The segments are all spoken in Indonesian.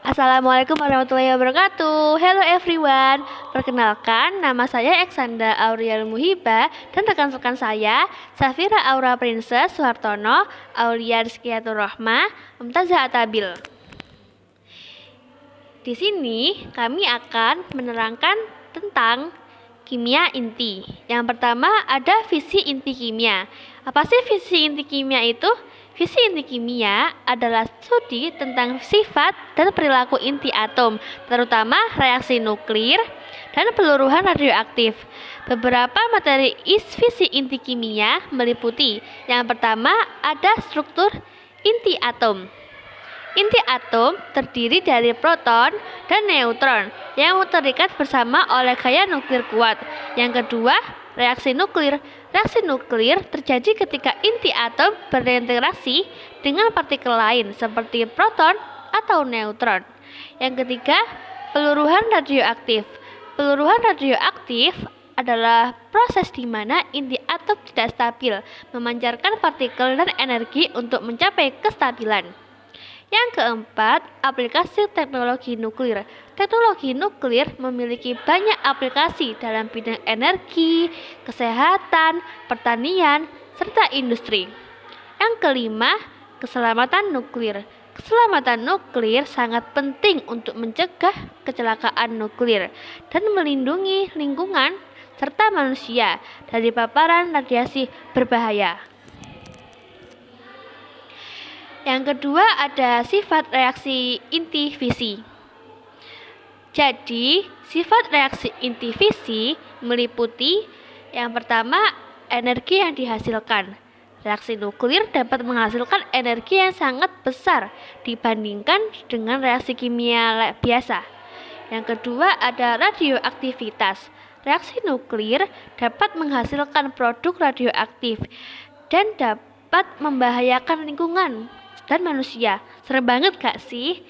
Assalamualaikum warahmatullahi wabarakatuh. Hello everyone. Perkenalkan, nama saya Eksanda Auriel Muhiba dan rekan-rekan saya Safira Aura Princess Suhartono, Aulia Rizkiatur Rohma, Mumtazah Atabil. Di sini kami akan menerangkan tentang kimia inti. Yang pertama ada visi inti kimia. Apa sih visi inti kimia itu? Visi inti kimia adalah studi tentang sifat dan perilaku inti atom, terutama reaksi nuklir dan peluruhan radioaktif. Beberapa materi visi inti kimia meliputi: yang pertama ada struktur inti atom. Inti atom terdiri dari proton dan neutron yang terikat bersama oleh gaya nuklir kuat. Yang kedua, reaksi nuklir. Reaksi nuklir terjadi ketika inti atom berinteraksi dengan partikel lain seperti proton atau neutron. Yang ketiga, peluruhan radioaktif. Peluruhan radioaktif adalah proses di mana inti atom tidak stabil, memancarkan partikel dan energi untuk mencapai kestabilan. Yang keempat, aplikasi teknologi nuklir. Teknologi nuklir memiliki banyak aplikasi dalam bidang energi, kesehatan, pertanian, serta industri. Yang kelima, keselamatan nuklir. Keselamatan nuklir sangat penting untuk mencegah kecelakaan nuklir dan melindungi lingkungan serta manusia dari paparan radiasi berbahaya. Yang kedua ada sifat reaksi inti fisi. Jadi, sifat reaksi inti fisi meliputi yang pertama, energi yang dihasilkan. Reaksi nuklir dapat menghasilkan energi yang sangat besar dibandingkan dengan reaksi kimia biasa. Yang kedua ada radioaktivitas. Reaksi nuklir dapat menghasilkan produk radioaktif dan dapat membahayakan lingkungan dan manusia. Serem banget gak sih?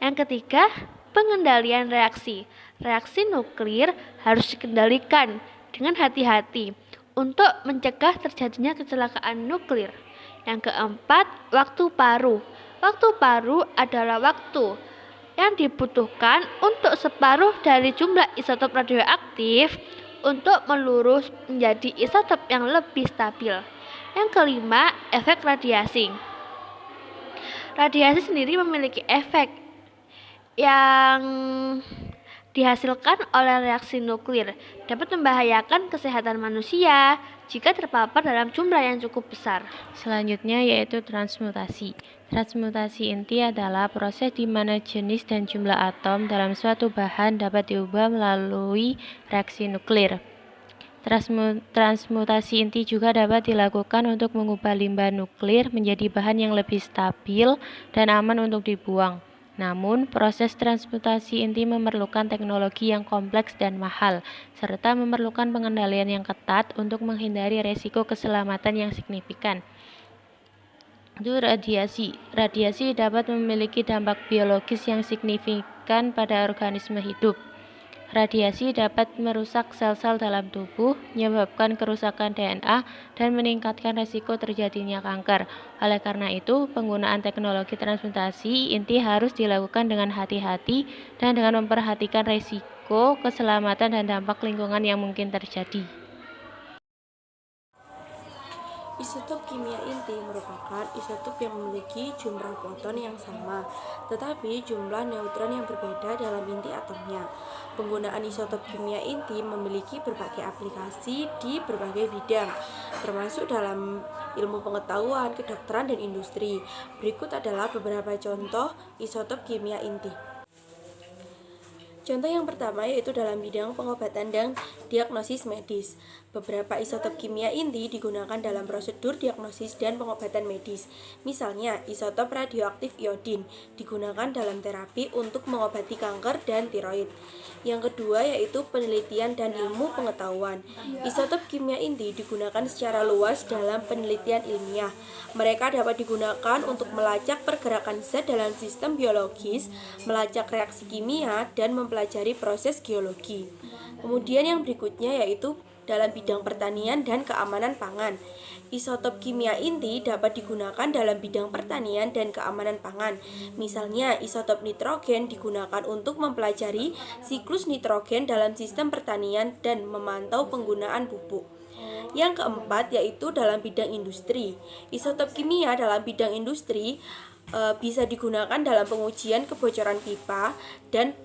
Yang ketiga, pengendalian reaksi. Reaksi nuklir harus dikendalikan dengan hati-hati untuk mencegah terjadinya kecelakaan nuklir. Yang keempat, waktu paruh. Waktu paruh adalah waktu yang dibutuhkan untuk separuh dari jumlah isotop radioaktif untuk meluruh menjadi isotop yang lebih stabil. Yang kelima, efek radiasi. Radiasi sendiri memiliki efek yang dihasilkan oleh reaksi nuklir, dapat membahayakan kesehatan manusia jika terpapar dalam jumlah yang cukup besar. Selanjutnya yaitu transmutasi. Transmutasi inti adalah proses di mana jenis dan jumlah atom dalam suatu bahan dapat diubah melalui reaksi nuklir. Transmutasi inti juga dapat dilakukan untuk mengubah limbah nuklir menjadi bahan yang lebih stabil dan aman untuk dibuang. Namun, proses transmutasi inti memerlukan teknologi yang kompleks dan mahal, serta memerlukan pengendalian yang ketat untuk menghindari resiko keselamatan yang signifikan. Itu radiasi. Radiasi dapat memiliki dampak biologis yang signifikan pada organisme hidup. Radiasi dapat merusak sel-sel dalam tubuh, menyebabkan kerusakan DNA, dan meningkatkan risiko terjadinya kanker. Oleh karena itu, penggunaan teknologi transmutasi inti harus dilakukan dengan hati-hati dan dengan memperhatikan risiko, keselamatan, dan dampak lingkungan yang mungkin terjadi. Isotop kimia inti merupakan isotop yang memiliki jumlah proton yang sama, tetapi jumlah neutron yang berbeda dalam inti atomnya. Penggunaan isotop kimia inti memiliki berbagai aplikasi di berbagai bidang, termasuk dalam ilmu pengetahuan, kedokteran, dan industri. Berikut adalah beberapa contoh isotop kimia inti. Contoh yang pertama yaitu dalam bidang pengobatan dan diagnosis medis. Beberapa isotop kimia inti digunakan dalam prosedur diagnosis dan pengobatan medis. Misalnya, isotop radioaktif iodin digunakan dalam terapi untuk mengobati kanker dan tiroid. Yang kedua yaitu penelitian dan ilmu pengetahuan. Isotop kimia inti digunakan secara luas dalam penelitian ilmiah. Mereka dapat digunakan untuk melacak pergerakan zat dalam sistem biologis, melacak reaksi kimia, dan mempelajari proses geologi. Kemudian yang berikutnya yaitu dalam bidang pertanian dan keamanan pangan. Isotop kimia inti dapat digunakan dalam bidang pertanian dan keamanan pangan. Misalnya, isotop nitrogen digunakan untuk mempelajari siklus nitrogen dalam sistem pertanian dan memantau penggunaan pupuk. Yang keempat yaitu dalam bidang industri. Isotop kimia dalam bidang industri bisa digunakan dalam pengujian kebocoran pipa dan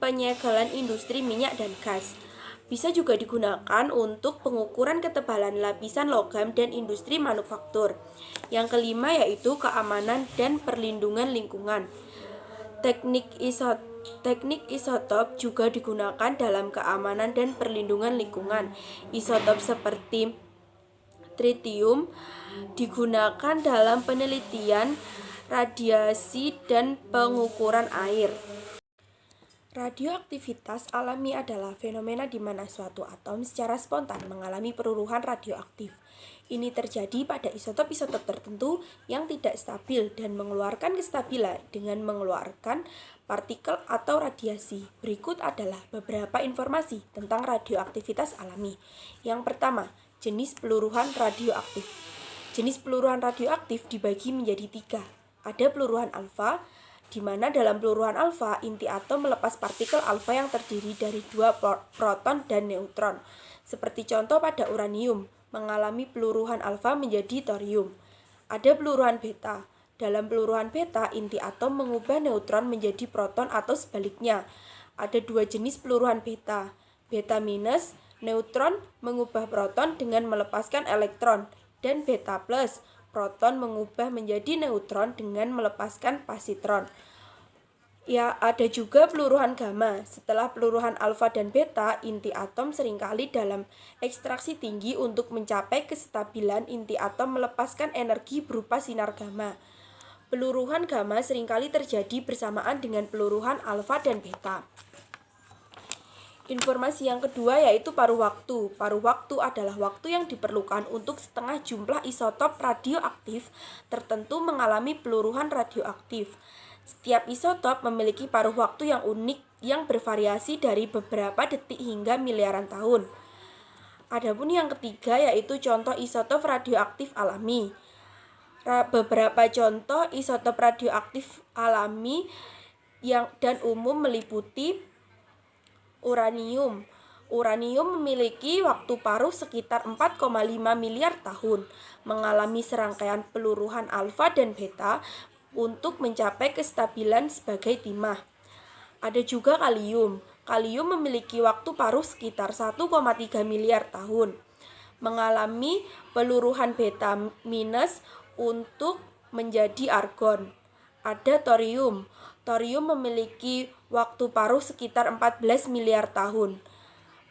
penyegelan industri minyak dan gas. Bisa juga digunakan untuk pengukuran ketebalan lapisan logam dan industri manufaktur. Yang kelima yaitu keamanan dan perlindungan lingkungan. Teknik isotop juga digunakan dalam keamanan dan perlindungan lingkungan. Isotop seperti tritium digunakan dalam penelitian radiasi dan pengukuran air. Radioaktivitas alami adalah fenomena di mana suatu atom secara spontan mengalami peruruhan radioaktif. Ini terjadi pada isotop-isotop tertentu yang tidak stabil dan mengeluarkan kestabilan dengan mengeluarkan partikel atau radiasi. Berikut adalah beberapa informasi tentang radioaktivitas alami. Yang pertama, jenis peluruhan radioaktif. Jenis peluruhan radioaktif dibagi menjadi 3. Ada peluruhan alfa, di mana dalam peluruhan alfa, inti atom melepas partikel alfa yang terdiri dari 2 proton dan neutron. Seperti contoh pada uranium, mengalami peluruhan alfa menjadi thorium. Ada peluruhan beta. Dalam peluruhan beta, inti atom mengubah neutron menjadi proton atau sebaliknya. Ada 2 jenis peluruhan beta. Beta minus, neutron mengubah proton dengan melepaskan elektron, dan beta plus, proton mengubah menjadi neutron dengan melepaskan positron. Ya, ada juga peluruhan gamma. Setelah peluruhan alfa dan beta, inti atom seringkali dalam ekstraksi tinggi untuk mencapai kestabilan inti atom melepaskan energi berupa sinar gamma. Peluruhan gamma seringkali terjadi bersamaan dengan peluruhan alfa dan beta. Informasi yang kedua yaitu paruh waktu. Paruh waktu adalah waktu yang diperlukan untuk setengah jumlah isotop radioaktif tertentu mengalami peluruhan radioaktif. Setiap isotop memiliki paruh waktu yang unik yang bervariasi dari beberapa detik hingga miliaran tahun. Adapun yang ketiga yaitu contoh isotop radioaktif alami. Beberapa contoh isotop radioaktif alami dan umum meliputi uranium. Uranium memiliki waktu paruh sekitar 4,5 miliar tahun, mengalami serangkaian peluruhan alfa dan beta untuk mencapai kestabilan sebagai timah. Ada juga kalium. Kalium memiliki waktu paruh sekitar 1,3 miliar tahun, mengalami peluruhan beta minus untuk menjadi argon. Ada thorium. Thorium memiliki waktu paruh sekitar 14 miliar tahun,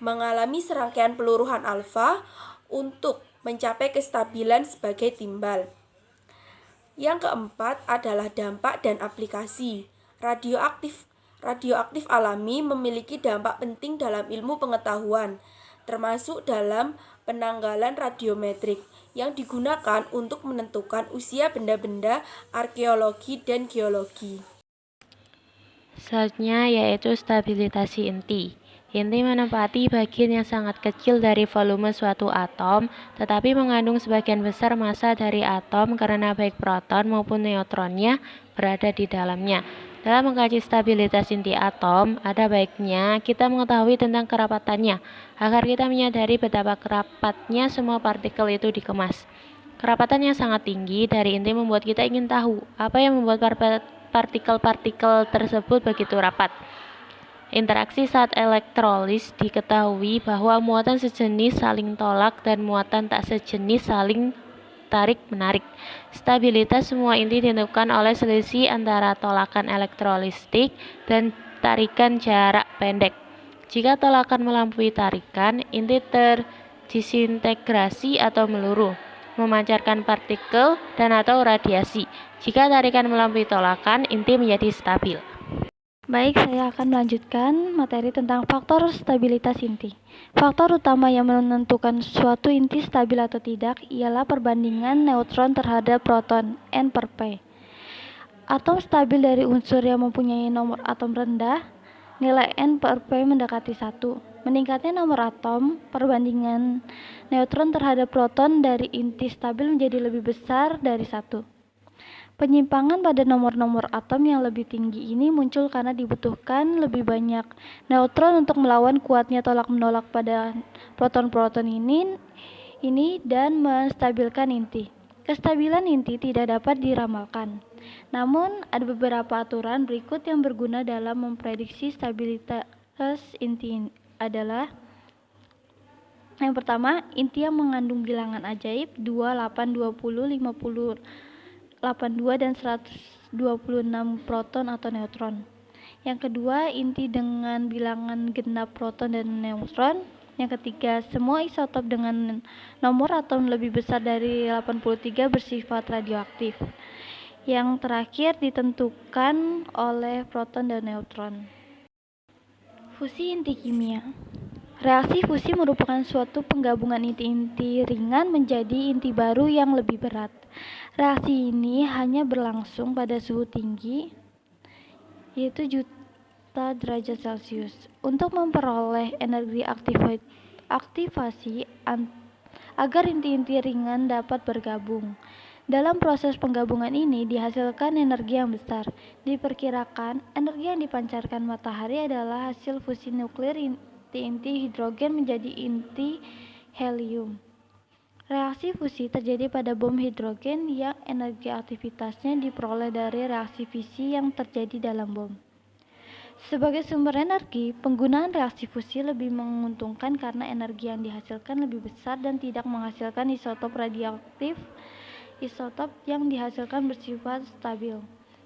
mengalami serangkaian peluruhan alfa untuk mencapai kestabilan sebagai timbal. Yang keempat adalah dampak dan aplikasi. Radioaktif alami memiliki dampak penting dalam ilmu pengetahuan, termasuk dalam penanggalan radiometrik yang digunakan untuk menentukan usia benda-benda arkeologi dan geologi. Selanjutnya yaitu stabilitasi inti. Inti menempati bagian yang sangat kecil dari volume suatu atom, tetapi mengandung sebagian besar massa dari atom karena baik proton maupun neutronnya berada di dalamnya. Dalam mengkaji stabilitas inti atom, ada baiknya kita mengetahui tentang kerapatannya, agar kita menyadari betapa kerapatnya semua partikel itu dikemas. Kerapatan yang sangat tinggi dari inti membuat kita ingin tahu apa yang membuat partikel-partikel tersebut begitu rapat. Interaksi saat elektrolis diketahui bahwa muatan sejenis saling tolak dan muatan tak sejenis saling tarik-menarik. Stabilitas semua inti ditentukan oleh selisih antara tolakan elektrolistik dan tarikan jarak pendek. Jika tolakan melampaui tarikan, inti terdisintegrasi atau meluruh, memancarkan partikel dan atau radiasi. Jika tarikan melampaui tolakan, inti menjadi stabil. Baik, saya akan melanjutkan materi tentang faktor stabilitas inti. Faktor utama yang menentukan suatu inti stabil atau tidak ialah perbandingan neutron terhadap proton N per P. Atom stabil dari unsur yang mempunyai nomor atom rendah, nilai N per P mendekati 1. Meningkatnya nomor atom, perbandingan neutron terhadap proton dari inti stabil menjadi lebih besar dari 1. Penyimpangan pada nomor-nomor atom yang lebih tinggi ini muncul karena dibutuhkan lebih banyak neutron untuk melawan kuatnya tolak-menolak pada proton-proton ini dan menstabilkan inti. Kestabilan inti tidak dapat diramalkan. Namun, ada beberapa aturan berikut yang berguna dalam memprediksi stabilitas inti adalah: yang pertama, inti yang mengandung bilangan ajaib 2, 8, 20, 50, 82 dan 126 proton atau neutron. Yang kedua, inti dengan bilangan genap proton dan neutron. Yang ketiga, semua isotop dengan nomor atom lebih besar dari 83 bersifat radioaktif. Yang terakhir ditentukan oleh proton dan neutron. Fusi inti kimia. Reaksi fusi merupakan suatu penggabungan inti-inti ringan menjadi inti baru yang lebih berat. Reaksi ini hanya berlangsung pada suhu tinggi, yaitu juta derajat Celcius. Untuk memperoleh energi aktivasi agar inti-inti ringan dapat bergabung. Dalam proses penggabungan ini dihasilkan energi yang besar. Diperkirakan energi yang dipancarkan matahari adalah hasil fusi nuklir inti hidrogen menjadi inti helium. Reaksi fusi terjadi pada bom hidrogen yang energi aktivitasnya diperoleh dari reaksi fisi yang terjadi dalam bom. Sebagai sumber energi, penggunaan reaksi fusi lebih menguntungkan karena energi yang dihasilkan lebih besar dan tidak menghasilkan isotop radioaktif. Isotop yang dihasilkan bersifat stabil,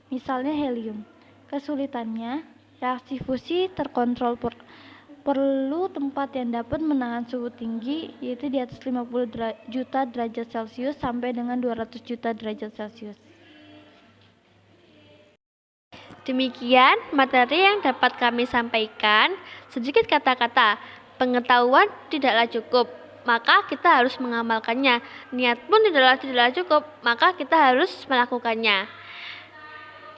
misalnya helium. Kesulitannya, reaksi fusi terkontrol perlu tempat yang dapat menahan suhu tinggi, yaitu di atas 50 juta derajat Celcius sampai dengan 200 juta derajat Celcius. Demikian materi yang dapat kami sampaikan. Sedikit kata-kata, pengetahuan tidaklah cukup, maka kita harus mengamalkannya. Niat pun tidaklah cukup, maka kita harus melakukannya.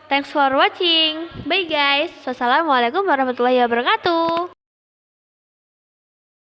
Thanks for watching. Bye guys. Wassalamualaikum warahmatullahi wabarakatuh.